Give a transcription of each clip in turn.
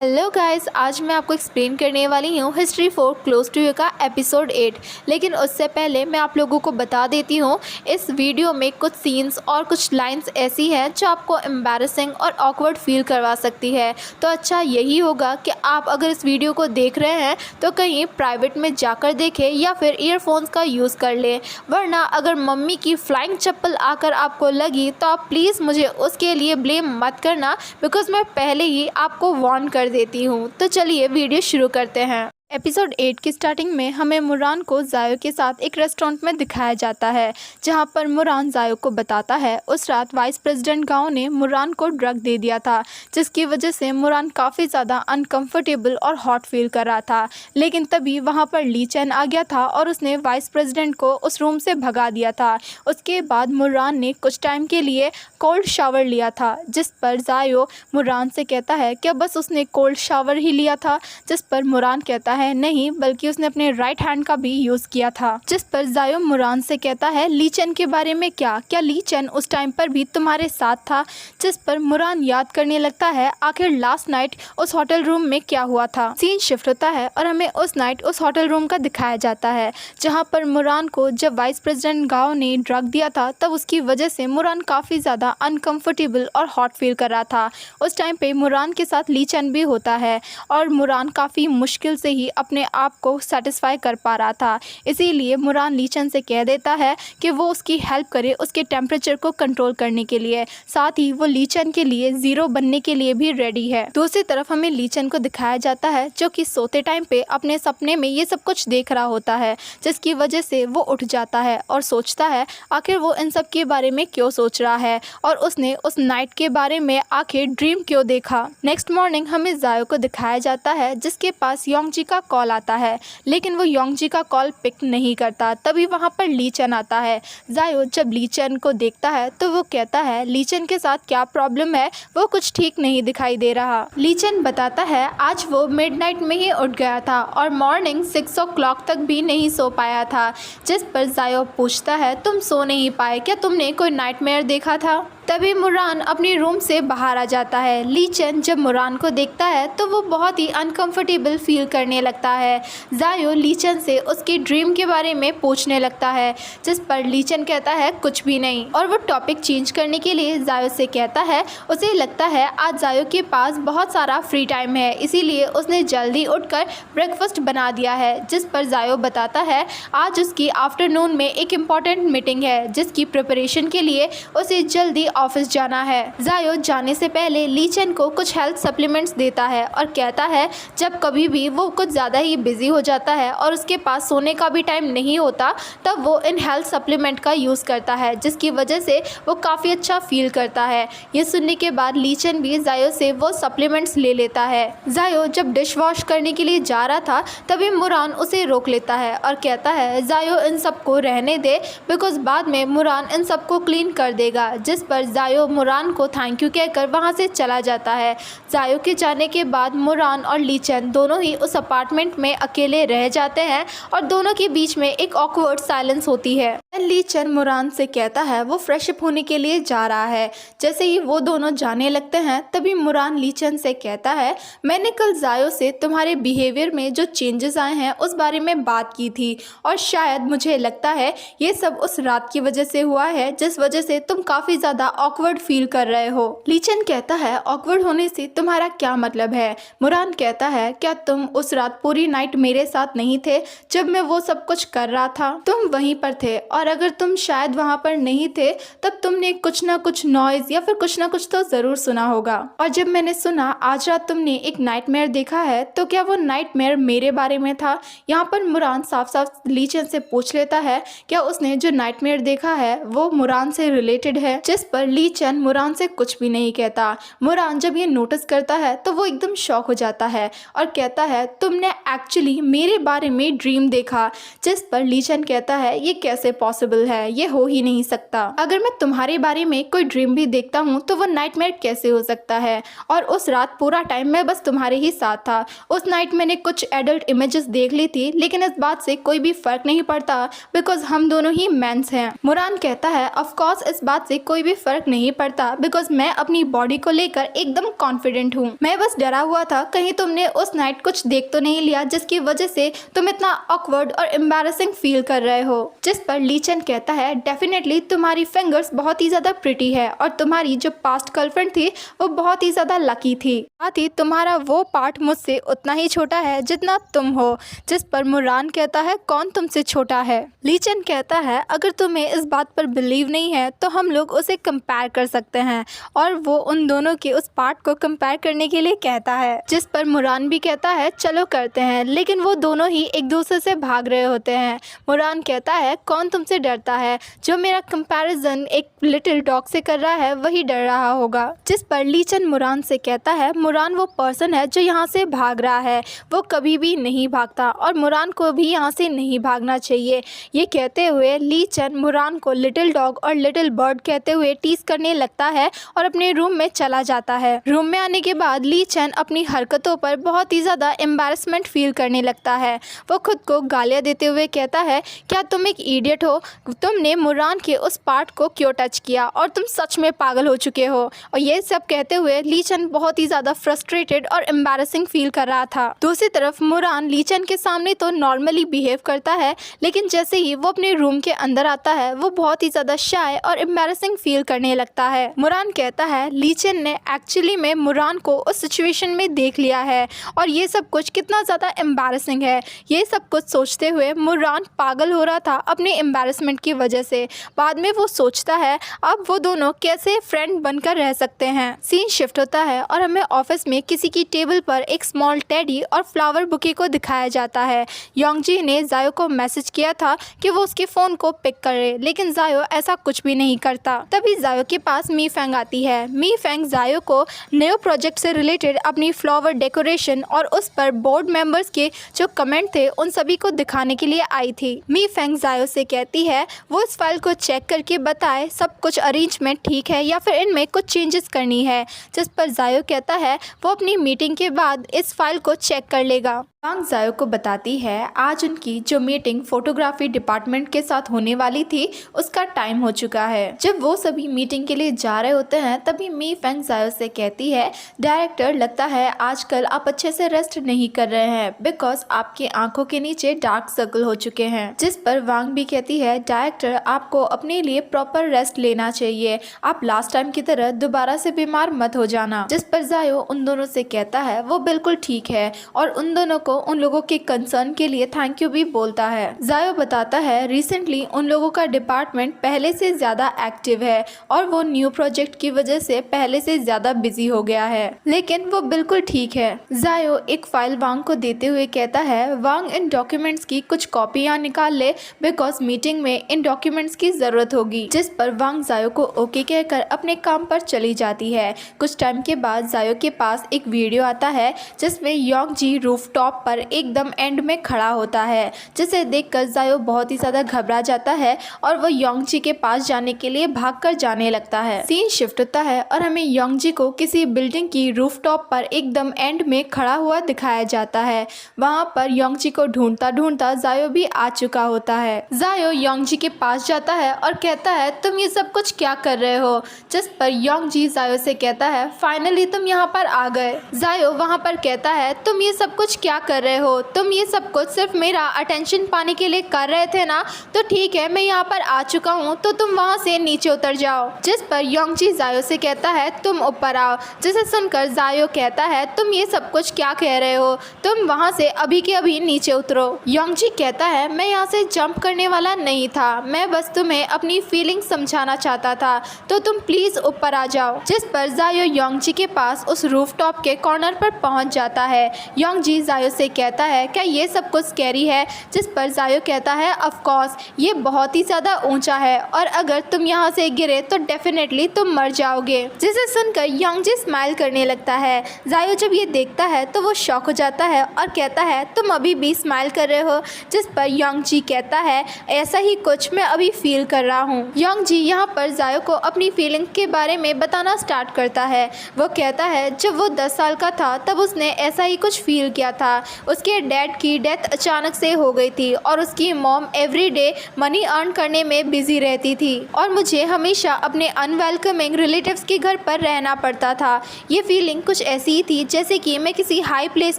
Hello guys, आज मैं आपको एक्सप्लेन करने वाली हूँ history for close to you का एपिसोड 8। लेकिन उससे पहले मैं आप लोगों को बता देती हूँ, इस वीडियो में कुछ सीन्स और कुछ लाइंस ऐसी हैं जो आपको एम्बैरेसिंग और ऑकवर्ड फील करवा सकती है। तो अच्छा यही होगा कि आप अगर इस वीडियो को देख रहे हैं तो कहीं प्राइवेट में जाकर देखें या फिर ईयरफोन्स का यूज़ कर लें। वरना अगर मम्मी की फ्लाइंग चप्पल आकर आपको लगी तो आप प्लीज़ मुझे उसके लिए ब्लेम मत करना, बिकॉज़ मैं पहले ही आपको वार्न कर देती हूँ। तो चलिए वीडियो शुरू करते हैं। एपिसोड 8 की स्टार्टिंग में हमें मुरान को जायो के साथ एक रेस्टोरेंट में दिखाया जाता है, जहां पर मुरान जायो को बताता है उस रात वाइस प्रेसिडेंट गाओ ने मुरान को ड्रग दे दिया था, जिसकी वजह से मुरान काफ़ी ज़्यादा अनकंफर्टेबल और हॉट फील कर रहा था। लेकिन तभी वहां पर ली चैन आ गया था और उसने वाइस प्रेसिडेंट को उस रूम से भगा दिया था। उसके बाद मुरान ने कुछ टाइम के लिए कोल्ड शावर लिया था, जिस पर जायो मुरान से कहता है कि बस उसने कोल्ड शावर ही लिया था, जिस पर मुरान कहता है नहीं, बल्कि उसने अपने राइट हैंड का भी यूज किया था। जिस पर जायो मुरान से कहता है ली चैन के बारे में क्या ली चैन उस टाइम पर भी तुम्हारे साथ था? जिस पर मुरान याद करने लगता है आखिर लास्ट नाइट उस होटल रूम में क्या हुआ था। सीन शिफ्ट होता है और हमें उस नाइट उस होटल रूम का दिखाया जाता है, जहाँ पर मुरान को जब वाइस प्रेसिडेंट गाओ ने ड्रग दिया था तब उसकी वजह से मुरान काफ़ी ज़्यादा अनकंफर्टेबल और हॉट फील कर रहा था। उस टाइम पे मुरान के साथ ली चैन भी होता है और मुरान काफ़ी मुश्किल से ही अपने आप को सेटिस्फाई कर पा रहा था। इसीलिए मुरान ली चैन से कह देता है कि वो उसकी हेल्प करे उसके टेम्परेचर को कंट्रोल करने के लिए। साथ ही वो ली चैन के लिए ज़ीरो बनने के लिए भी रेडी है। दूसरी तरफ हमें ली चैन को दिखाया जाता है जो कि सोते टाइम पे अपने सपने में ये सब कुछ देख रहा होता है, जिसकी वजह से वो उठ जाता है और सोचता है आखिर वो इन सब के बारे में क्यों सोच रहा है और उसने उस नाइट के बारे में आखिर ड्रीम क्यों देखा। नेक्स्ट मॉर्निंग हमें जायो को दिखाया जाता है, जिसके पास योंगजी का कॉल आता है, लेकिन वो योंगजी का कॉल पिक नहीं करता। तभी वहाँ पर ली चैन आता है। जायो जब ली चैन को देखता है तो वो कहता है ली चैन के साथ क्या प्रॉब्लम है, वो कुछ ठीक नहीं दिखाई दे रहा। ली चैन बताता है आज वो मिडनाइट में ही उठ गया था और मॉर्निंग 6 o'clock तक भी नहीं सो पाया था। जिस पर जायो पूछता है तुम सो नहीं पाए क्या, तुमने कोई नाइटमेयर देखा था? तभी मुरान अपने रूम से बाहर आ जाता है। ली चैन जब मुरान को देखता है तो वो बहुत ही अनकंफर्टेबल फील करने लगता है। जायो ली चैन से उसकी ड्रीम के बारे में पूछने लगता है, जिस पर ली चैन कहता है कुछ भी नहीं और वो टॉपिक चेंज करने के लिए जायो से कहता है उसे लगता है आज जायो के पास बहुत सारा फ्री टाइम है, इसीलिए उसने जल्दी उठकर ब्रेकफास्ट बना दिया है। जिस पर जायो बताता है आज उसकी आफ्टरनून में एक इम्पॉर्टेंट मीटिंग है, जिसकी प्रिपरेशन के लिए उसे जल्दी ऑफिस जाना है। जायो जाने से पहले ली चैन को कुछ हेल्थ सप्लीमेंट्स देता है और कहता है जब कभी भी वो कुछ ज़्यादा ही बिजी हो जाता है और उसके पास सोने का भी टाइम नहीं होता तब वो इन हेल्थ सप्लीमेंट का यूज़ करता है, जिसकी वजह से वो काफ़ी अच्छा फील करता है। ये सुनने के बाद ली चैन भी जायो से वो सप्लीमेंट्स ले लेता है। जायो जब डिश वॉश करने के लिए जा रहा था तभी मुरान उसे रोक लेता है और कहता है जायो इन सबको रहने दे, बिकॉज बाद में मुरान इन सबको क्लीन कर देगा। जिस पर जायो मुरान को थैंक यू कहकर वहाँ से चला जाता है। जायो के जाने के बाद मुरान और ली चैन दोनों ही उस अपार्टमेंट में अकेले रह जाते हैं और दोनों के बीच में एक ऑकवर्ड साइलेंस होती है। ली चैन मुरान से कहता है वो फ्रेश अप होने के लिए जा रहा है। जैसे ही वो दोनों जाने लगते हैं तभी मुरान ली चैन से कहता है मैंने कल जायो से तुम्हारे बिहेवियर में जो चेंजेस आए हैं उस बारे में बात की थी और शायद मुझे लगता है ये सब उस रात की वजह से हुआ है, जिस वजह से तुम काफ़ी ज़्यादा ऑकवर्ड फील कर रहे हो। ली चैन कहता है ऑकवर्ड होने से तुम्हारा क्या मतलब है? मुरान कहता है क्या तुम उस रात पूरी नाइट मेरे साथ नहीं थे जब मैं वो सब कुछ कर रहा था? तुम वहीं पर थे और अगर तुम शायद वहाँ पर नहीं थे तब तुमने कुछ ना कुछ नॉइज या फिर कुछ ना कुछ तो ज़रूर सुना होगा। और जब मैंने सुना आज रात तुमने एक नाइटमेयर देखा है तो क्या वो नाइटमेयर मेरे बारे में था? यहाँ पर मुरान साफ साफ ली चैन से पूछ लेता है क्या उसने जो नाइटमेयर देखा है वो मुरान से रिलेटेड है, जिस पर ली चैन मुरान से कुछ भी नहीं कहता। मुरान जब ये नोटिस करता है तो वो एकदम शॉक हो जाता है और कहता है तुमने एक्चुअली मेरे बारे में ड्रीम देखा, जिस पर ली चैन कहता है ये कैसे पॉसिबल इम्पॉसिबल है, ये हो ही नहीं सकता। अगर मैं तुम्हारे बारे में कोई ड्रीम भी देखता हूँ तो वो नाइटमेयर कैसे हो सकता है? और उस रात पूरा टाइम मैं बस तुम्हारे ही साथ था। उस नाइट मैंने कुछ एडल्ट इमेजेस देख ली थी, लेकिन इस बात से कोई भी फर्क नहीं पड़ता बिकॉज हम दोनों ही मेंस हैं। मुरान कहता है ऑफ कोर्स इस बात से कोई भी फर्क नहीं पड़ता बिकॉज मैं अपनी बॉडी को लेकर एकदम कॉन्फिडेंट हूँ। मैं बस डरा हुआ था कहीं तुमने उस नाइट कुछ देख तो नहीं लिया जिसकी वजह से तुम इतना ऑकवर्ड और एम्बैरेसिंग फील कर रहे हो। जिस पर ली चेन कहता है डेफिनेटली तुम्हारी फिंगर्स बहुत ही ज्यादा प्रिटी है और तुम्हारी जो पास्ट गर्लफ्रेंड थी वो बहुत ही ज्यादा लकी थी। साथ ही तुम्हारा वो पार्ट मुझसे उतना ही छोटा है जितना तुम हो। जिस पर मुरान कहता है कौन तुमसे छोटा है? ली चेन कहता है अगर तुम्हें इस बात पर बिलीव नहीं है तो हम लोग उसे कंपेयर कर सकते हैं, और वो उन दोनों के उस पार्ट को कंपेयर करने के लिए कहता है। जिस पर मुरान भी कहता है चलो करते हैं, लेकिन वो दोनों ही एक दूसरे से भाग रहे होते हैं। मुरान कहता है कौन तुमसे डरता है? जो मेरा कंपैरिजन एक लिटिल डॉग से कर रहा है वही डर रहा होगा। जिस पर ली चेन मुरान से कहता है मुरान वो पर्सन है जो यहाँ से भाग रहा है, वो कभी भी नहीं भागता और मुरान को भी यहाँ से नहीं भागना चाहिए। ये कहते हुए ली चेन मुरान को लिटिल डॉग और लिटिल बर्ड कहते हुए टीज करने लगता है और अपने रूम में चला जाता है। रूम में आने के बाद ली चेन अपनी हरकतों पर बहुत ही ज़्यादा एम्बैरेसमेंट फील करने लगता है। वो खुद को गालियाँ देते हुए कहता है क्या तुम एक इडियट हो? तुमने मुरान के उस पार्ट को क्यों टच किया और तुम सच में पागल हो चुके हो। और ये सब कहते हुए ली चेन बहुत ही ज़्यादा फ्रस्ट्रेटेड और एम्बैरेसिंग फील कर रहा था। दूसरी तरफ मुरान ली चेन के सामने तो नॉर्मली बिहेव करता है, लेकिन जैसे ही वो अपने रूम के अंदर आता है वो बहुत ही ज़्यादा शाय और एम्बैरेसिंग फील करने लगता है। मुरान कहता है ली चेन ने एक्चुअली में मुरान को उस सिचुएशन में देख लिया है और ये सब कुछ कितना ज़्यादा एम्बैरेसिंग है। ये सब कुछ सोचते हुए मुरान पागल हो रहा था अपने एम्बैरेसमेंट की वजह से। बाद में वो सोचता है अब वो दोनों कैसे फ्रेंड बनकर रह सकते हैं। सीन शिफ्ट होता है और हमें ऑफिस में किसी की टेबल पर एक स्मॉल टेडी और फ्लावर बुके को दिखाया जाता है। योंगजी ने जायो को मैसेज किया था कि वो उसके फ़ोन को पिक करे, लेकिन जायो ऐसा कुछ भी नहीं करता। तभी जायो के पास मी फेंग आती है। मी फेंग जायो को नए प्रोजेक्ट से रिलेटेड अपनी फ्लावर डेकोरेशन और उस पर बोर्ड मेंबर्स के जो कमेंट थे उन सभी को दिखाने के लिए आई थी। मी फेंग जायो से कहती है वो इस फाइल को चेक करके बताए सब कुछ अरेंजमेंट ठीक है या फिर इनमें कुछ चेंजेस करनी है। जिस पर जायो कहता है वो अपनी मीटिंग के बाद इस फाइल को चेक कर लेगा। वांग जायो को बताती है आज उनकी जो मीटिंग फोटोग्राफी डिपार्टमेंट के साथ होने वाली थी उसका टाइम हो चुका है। जब वो सभी मीटिंग के लिए जा रहे होते हैं तभी मी फेंग जायो से कहती है डायरेक्टर लगता है आजकल आप अच्छे से रेस्ट नहीं कर रहे हैं बिकॉज आपकी आंखों के नीचे डार्क सर्कल हो चुके हैं। जिस पर वांग भी कहती है डायरेक्टर आपको अपने लिए प्रॉपर रेस्ट लेना चाहिए, आप लास्ट टाइम की तरह दोबारा से बीमार मत हो जाना। जिस पर जायो उन दोनों से कहता है वो बिल्कुल ठीक है और उन दोनों को उन लोगों के कंसर्न के लिए थैंक यू भी बोलता है। जायो बताता है रिसेंटली उन लोगों का डिपार्टमेंट पहले से ज्यादा एक्टिव है और वो न्यू प्रोजेक्ट की वजह से पहले से ज्यादा बिजी हो गया है, लेकिन वो बिल्कुल ठीक है। जायो एक फाइल वांग को देते हुए कहता है वांग इन डॉक्यूमेंट्स की कुछ कॉपियां निकाल ले बिकॉज मीटिंग में इन डॉक्यूमेंट्स की जरूरत होगी। जिस पर वांग जायो को ओके कहकर अपने काम पर चली जाती है। कुछ टाइम के बाद जायो के पास एक वीडियो आता है जिसमें योंगजी रूफटॉप पर एकदम एंड में खड़ा होता है, जिसे देखकर जायो बहुत ही ज्यादा घबरा जाता है और वो योंगजी के पास जाने के लिए भागकर जाने लगता है। सीन शिफ्ट होता है और हमें योंगजी को किसी बिल्डिंग की रूफटॉप पर एकदम एंड में खड़ा हुआ दिखाया जाता है। वहाँ पर योंगजी को ढूंढता ढूंढता जायो भी आ चुका होता है। जायो योंगजी के पास जाता है और कहता है तुम ये सब कुछ क्या कर रहे हो। जिस पर योंगजी जायो से कहता है फाइनली तुम यहाँ पर आ गए। जायो वहाँ पर कहता है तुम ये सब कुछ क्या कर रहे हो, तुम ये सब कुछ सिर्फ मेरा अटेंशन पाने के लिए कर रहे थे ना, तो ठीक है मैं यहाँ पर आ चुका हूँ तो तुम वहाँ से नीचे उतर जाओ। जिस पर योंगजी जायो से कहता है तुम ऊपर आओ। जिसे सुनकर जायो कहता है तुम ये सब कुछ क्या कह रहे हो, तुम वहाँ से अभी के अभी नीचे उतरो। योंगजी कहता है मैं यहाँ से जंप करने वाला नहीं था, मैं बस तुम्हें अपनी फीलिंग समझाना चाहता था, तो तुम प्लीज ऊपर आ जाओ। जिस पर जायो योंगजी के पास उस रूफटॉप के कॉर्नर पर पहुँच जाता है। योंगजी जायो से कहता है क्या ये सब कुछ स्कैरी है, जिस पर जायो कहता है ऑफ कोर्स ये बहुत ही ज़्यादा ऊंचा है और अगर तुम यहाँ से गिरे तो डेफिनेटली तुम मर जाओगे। जिसे सुनकर योंगजी स्माइल करने लगता है। जायो जब ये देखता है तो वो शॉक हो जाता है और कहता है तुम अभी भी स्माइल कर रहे हो, जिस पर योंगजी कहता है ऐसा ही कुछ मैं अभी फील कर रहा हूँ। योंगजी यहाँ पर जायो को अपनी फीलिंग के बारे में बताना स्टार्ट करता है। वो कहता है जब वो 10 साल का था तब उसने ऐसा ही कुछ फील किया था। उसके डैड की डेथ अचानक से हो गई थी और उसकी मॉम एवरीडे मनी अर्न करने में बिजी रहती थी और मुझे हमेशा अपने अनवेलकमिंग रिलेटिव्स के घर पर रहना पड़ता था। ये फीलिंग कुछ ऐसी ही थी जैसे कि मैं किसी हाई प्लेस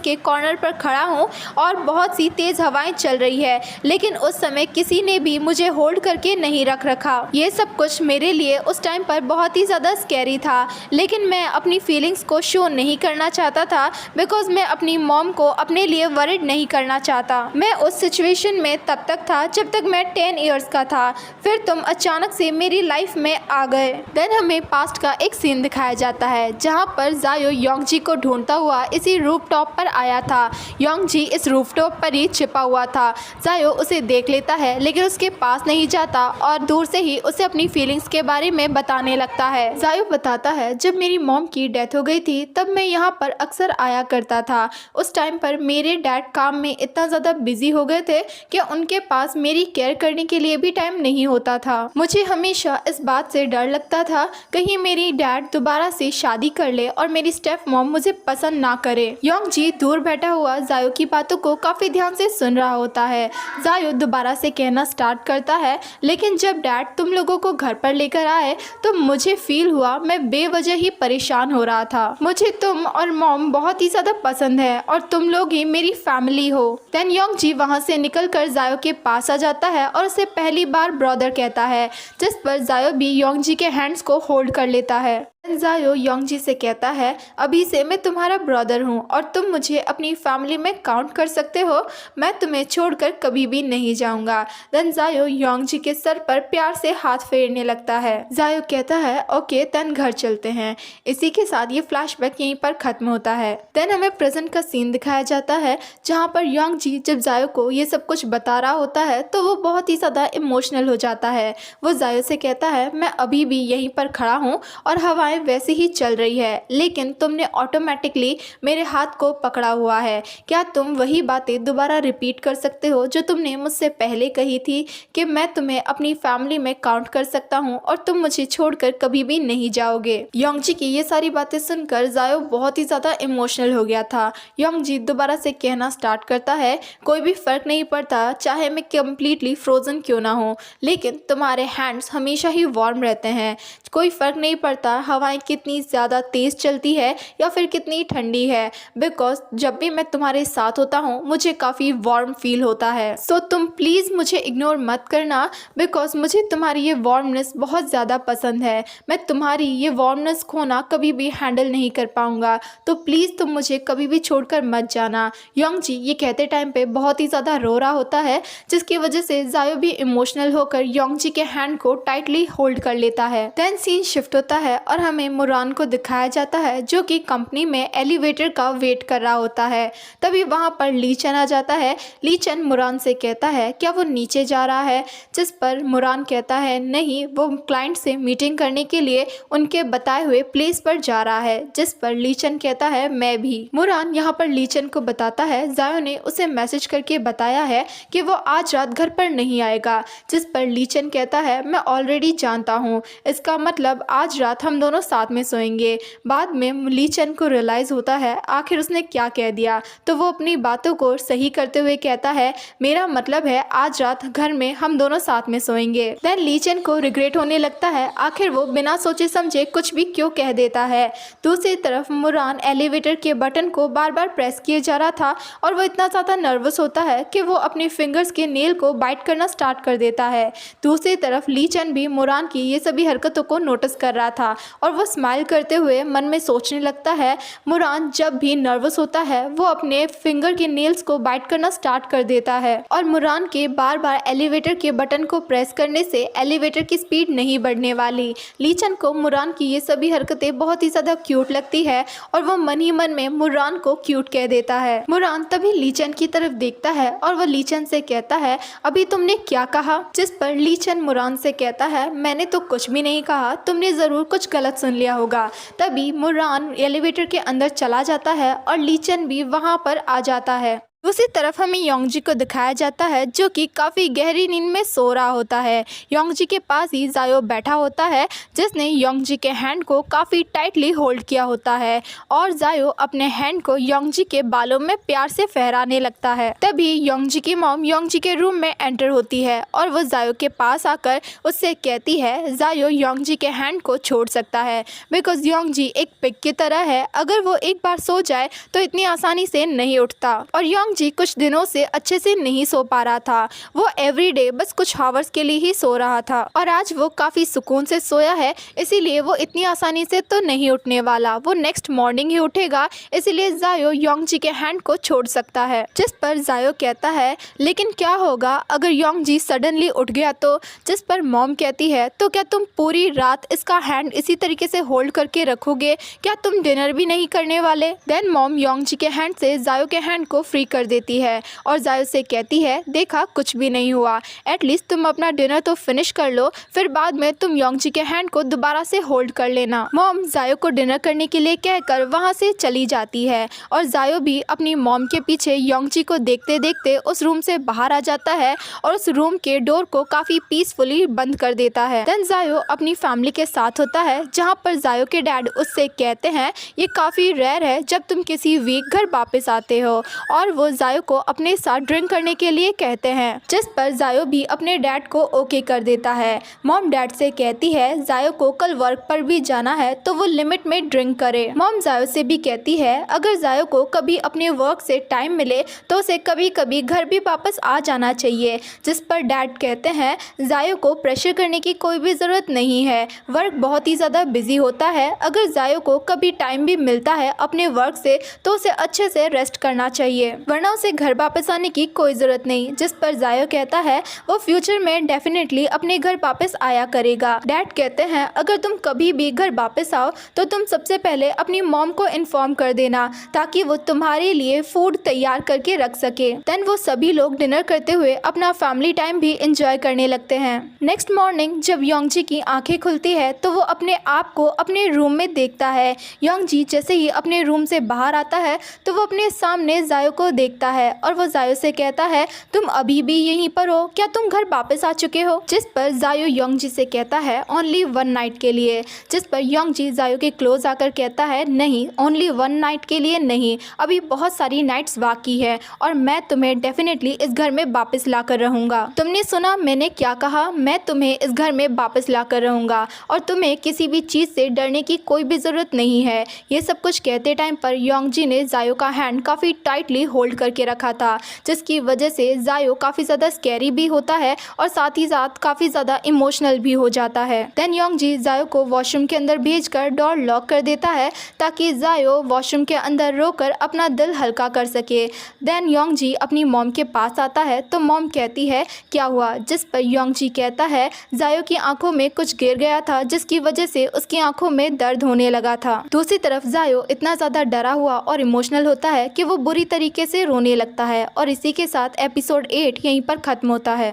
के कॉर्नर पर खड़ा हूँ और बहुत सी तेज़ हवाएं चल रही है, लेकिन उस समय किसी ने भी मुझे होल्ड करके नहीं रखा। ये सब कुछ मेरे लिए उस टाइम पर बहुत ही ज़्यादा स्कैरी था, लेकिन मैं अपनी फीलिंग्स को शो नहीं करना चाहता था बिकॉज मैं अपनी मॉम को अपने लिए वरिड नहीं करना चाहता। मैं उस सिचुएशन में तब तक था जब तक मैं 10 इयर्स का था, फिर तुम अचानक से मेरी लाइफ में आ गए। देन हमें पास्ट का एक सीन दिखाया जाता है जहाँ पर जायो योंगजी को ढूंढता हुआ इसी रूफटॉप पर आया था। योंगजी इस रूफटॉप पर ही छिपा हुआ था। जायो उसे देख लेता है लेकिन उसके पास नहीं जाता और दूर से ही उसे अपनी फीलिंग्स के बारे में बताने लगता है। जायो बताता है जब मेरी मॉम की डेथ हो गई थी तब मैं यहाँ पर अक्सर आया करता था। उस टाइम पर मेरे डैड काम में इतना ज़्यादा बिजी हो गए थे कि उनके पास मेरी केयर करने के लिए भी टाइम नहीं होता था। मुझे हमेशा इस बात से डर लगता था कहीं मेरी डैड दोबारा से शादी कर ले और मेरी स्टेप मॉम मुझे पसंद ना करे। योंगजी दूर बैठा हुआ जायो की बातों को काफ़ी ध्यान से सुन रहा होता है। जायो दोबारा से कहना स्टार्ट करता है लेकिन जब डैड तुम लोगों को घर पर लेकर आए तो मुझे फील हुआ मैं बेवजह ही परेशान हो रहा था। मुझे तुम और मॉम बहुत ही ज़्यादा पसंद है और तुम लोग ही मेरी फैमिली हो। देन योंगजी वहाँ से निकलकर जायो के पास आ जाता है और उसे पहली बार ब्रदर कहता है, जिस पर जायो भी योंगजी के हैंड्स को होल्ड कर लेता है। जायो योंगजी से कहता है अभी से मैं तुम्हारा ब्रदर हूँ और तुम मुझे अपनी फैमिली में काउंट कर सकते हो, मैं तुम्हें छोड़कर कभी भी नहीं जाऊँगा। देन जायो योंगजी के सर पर प्यार से हाथ फेरने लगता है। जायो कहता है ओके देन घर चलते हैं। इसी के साथ ये फ्लैशबैक यहीं पर ख़त्म होता है। देन हमें प्रेजेंट का सीन दिखाया जाता है जहाँ पर योंगजी जब जायो को ये सब कुछ बता रहा होता है तो वो बहुत ही ज़्यादा इमोशनल हो जाता है। वो जायो से कहता है मैं अभी भी यहीं पर खड़ा हूँ और हवाएं वैसे ही चल रही है, लेकिन तुमने ऑटोमेटिकली मेरे हाथ को पकड़ा हुआ है। क्या तुम वही बातें दोबारा रिपीट कर सकते हो जो तुमने मुझसे पहले कही थी कि मैं तुम्हें अपनी फैमिली में काउंट कर सकता हूँ और तुम मुझे छोड़कर कभी भी नहीं जाओगे। योंगजी की ये सारी बातें सुनकर जायो बहुत ही ज़्यादा इमोशनल हो गया था। योंगजी दोबारा से कहना स्टार्ट करता है कोई भी फ़र्क नहीं पड़ता चाहे मैं कम्प्लीटली फ्रोज़न क्यों ना हो, लेकिन तुम्हारे हैंड्स हमेशा ही वार्म रहते हैं। कोई फ़र्क नहीं पड़ता हवाएं कितनी ज़्यादा तेज़ चलती है या फिर कितनी ठंडी है, बिकॉज जब भी मैं तुम्हारे साथ होता हूँ मुझे काफ़ी वार्म फील होता है। सो तुम प्लीज़ मुझे इग्नोर मत करना बिकॉज मुझे तुम्हारी ये वार्मनेस बहुत ज़्यादा पसंद है। मैं तुम्हारी ये वार्मनेस खोना कभी भी हैंडल नहीं कर पाऊँगा, तो प्लीज़ तुम मुझे कभी भी छोड़कर मत जाना। योंगजी ये कहते टाइम पे बहुत ही ज़्यादा रो रहा होता है, जिसकी वजह से जायो भी इमोशनल होकर योंगजी के हैंड को टाइटली होल्ड कर लेता है। देन सीन शिफ्ट होता है और हमें मुरान को दिखाया जाता है जो कि कंपनी में एलिवेटर का वेट कर रहा होता है। तभी वहाँ पर ली चन आ जाता है। ली चन मुरान से कहता है क्या वो नीचे जा रहा है, जिस पर मुरान कहता है नहीं वो क्लाइंट से मीटिंग करने के लिए उनके बताए हुए प्लेस पर जा रहा है, जिस पर ली चन कहता है मैं भी। मुरान यहाँ पर ली चन को बताता है जायो ने उसे मैसेज करके बताया है कि वो आज रात घर पर नहीं आएगा, जिस पर ली चन कहता है मैं ऑलरेडी जानता हूँ, इसका मतलब आज रात हम दोनों साथ में सोएंगे। बाद में ली चन को रियलाइज़ होता है आखिर उसने क्या कह दिया, तो वो अपनी बातों को सही करते हुए कहता है मेरा मतलब है आज रात घर में हम दोनों साथ में सोएंगे। देन ली चन को रिग्रेट होने लगता है आखिर वो बिना सोचे समझे कुछ भी क्यों कह देता है। दूसरी तरफ मुरान एलिवेटर के बटन को बार बार प्रेस किए जा रहा था और वो इतना ज़्यादा नर्वस होता है कि वो अपने फिंगर्स के नेल को बाइट करना स्टार्ट कर देता है। दूसरी तरफ ली चन भी मुरान की ये सभी हरकतों को नोटिस कर रहा था और और वो स्माइल करते हुए मन में सोचने लगता है मुरान जब भी नर्वस होता है वो अपने फिंगर के नेल्स को बाइट करना स्टार्ट कर देता है और मुरान के बार बार एलिवेटर के बटन को प्रेस करने से एलिवेटर की स्पीड नहीं बढ़ने वाली। लीचन को मुरान की ये सभी हरकतें बहुत ही ज़्यादा क्यूट लगती है और वो मन ही मन में मुरान को क्यूट कह देता है। मुरान तभी लीचन की तरफ देखता है और वो लीचन से कहता है अभी तुमने क्या कहा? जिस पर लीचन मुरान से कहता है मैंने तो कुछ भी नहीं कहा, तुमने ज़रूर कुछ गलत सुन लिया होगा। तभी मुरान एलिवेटर के अंदर चला जाता है और लीचन भी वहाँ पर आ जाता है। दूसरी तरफ हमें योंगजी को दिखाया जाता है जो कि काफ़ी गहरी नींद में सो रहा होता है। योंगजी के पास ही जायो बैठा होता है जिसने योंगजी के हैंड को काफ़ी टाइटली होल्ड किया होता है और जायो अपने हैंड को योंगजी के बालों में प्यार से फहराने लगता है। तभी योंगजी की मॉम योंगजी के रूम में एंटर होती है और वो जायो के पास आकर उससे कहती है जायो योंगजी के हैंड को छोड़ सकता है बिकॉज योंगजी एक पिग की तरह है, अगर वो एक बार सो जाए तो इतनी आसानी से नहीं उठता। और योंगजी कुछ दिनों से अच्छे से नहीं सो पा रहा था, वो एवरीडे बस कुछ आवर्स के लिए ही सो रहा था और आज वो काफ़ी सुकून से सोया है, इसीलिए वो इतनी आसानी से तो नहीं उठने वाला, वो नेक्स्ट मॉर्निंग ही उठेगा, इसीलिए जायो योंगजी के हैंड को छोड़ सकता है। जिस पर जायो कहता है लेकिन क्या होगा अगर योंगजी सडनली उठ गया तो? जिस पर मॉम कहती है तो क्या तुम पूरी रात इसका हैंड इसी तरीके से होल्ड करके रखोगे? क्या तुम डिनर भी नहीं करने वाले? देन मॉम योंगजी के हैंड से जायो के हैंड को फ्री कर देती है और जायो से कहती है देखा कुछ भी नहीं हुआ, एटलीस्ट तुम अपना डिनर तो फिनिश कर लो, फिर बाद में तुम योंगजी के हैंड को दोबारा से होल्ड कर लेना। मॉम जायो को डिनर करने के लिए कहकर वहां से चली जाती है और जायो भी अपनी मॉम के पीछे योंगजी को देखते देखते उस रूम से बाहर आ जाता है और उस रूम के डोर को काफी पीसफुली बंद कर देता है। देन जायो अपनी फैमिली के साथ होता है जहाँ पर जायो के डैड उससे कहते हैं ये काफी रेयर है जब तुम किसी वीक घर वापस आते हो, और वो जायो को अपने साथ ड्रिंक करने के लिए कहते हैं। जिस पर जायो भी अपने डैड को ओके कर देता है। मॉम डैड से कहती है जायो को कल वर्क पर भी जाना है तो वो लिमिट में ड्रिंक करे। मॉम जायो से भी कहती है अगर जायो को कभी अपने वर्क से टाइम मिले तो उसे कभी कभी घर भी वापस आ जाना चाहिए। जिस पर डैड कहते हैं जायो को प्रेशर करने की कोई भी ज़रूरत नहीं है, वर्क बहुत ही ज़्यादा बिजी होता है, अगर जायो को कभी टाइम भी मिलता है अपने वर्क से तो उसे अच्छे से रेस्ट करना चाहिए, वरना उसे घर वापस आने की कोई ज़रूरत नहीं। जिस पर जायो कहता है वो फ्यूचर में डेफिनेटली अपने घर वापस आया करेगा। डैड कहते हैं अगर तुम कभी भी घर वापस आओ तो तुम सबसे पहले अपनी मॉम को इन्फॉर्म कर देना ताकि वो तुम्हारे लिए फूड तैयार करके रख सके। देन वो सभी लोग डिनर करते हुए अपना फैमिली टाइम भी इंजॉय करने लगते हैं। नेक्स्ट मॉर्निंग जब योंगजी की आंखें खुलती है तो वो अपने आप को अपने रूम में देखता है। योंगजी जैसे ही अपने रूम से बाहर आता है तो वो अपने सामने जायो को देखता है और वो जायो से कहता है तुम अभी भी यहीं पर हो, क्या तुम घर वापस आ चुके हो? जिस पर जायो योंगजी से कहता है ओनली 1 नाइट के लिए। जिस पर योंगजी जायो के क्लोज आकर कहता है नहीं, ओनली 1 नाइट के लिए नहीं, अभी बहुत सारी नाइट्स बाकी है और मैं तुम्हें डेफिनेटली इस घर में वापस ला कर रहूँगा। तुमने सुना मैंने क्या कहा, मैं तुम्हें इस घर में वापस ला कर रहूँगा और तुम्हें किसी भी चीज़ से डरने की कोई भी ज़रूरत नहीं है। ये सब कुछ कहते टाइम पर योंगजी ने जायो का हैंड काफ़ी टाइटली होल्ड करके रखा था, जिसकी वजह से जायो काफ़ी ज़्यादा स्कैरी भी होता है और साथ ही साथ काफ़ी ज़्यादा इमोशनल भी हो जाता है। देन योंगजी जायो को वॉशरूम के अंदर भेजकर डोर लॉक कर देता है ताकि जायो वॉशरूम के अंदर रोकर अपना दिल हल्का कर सके। देन योंगजी अपनी मॉम के पास आता है तो मॉम कहती है क्या हुआ? जिस पर योंगजी कहता है जायो की आंखों में कुछ गिर गया था जिसकी वजह से उसकी आंखों में दर्द होने लगा था। दूसरी तरफ जायो इतना ज़्यादा डरा हुआ और इमोशनल होता है कि वो बुरी तरीके से रोने लगता है और इसी के साथ एपिसोड 8 यहीं पर ख़त्म होता है।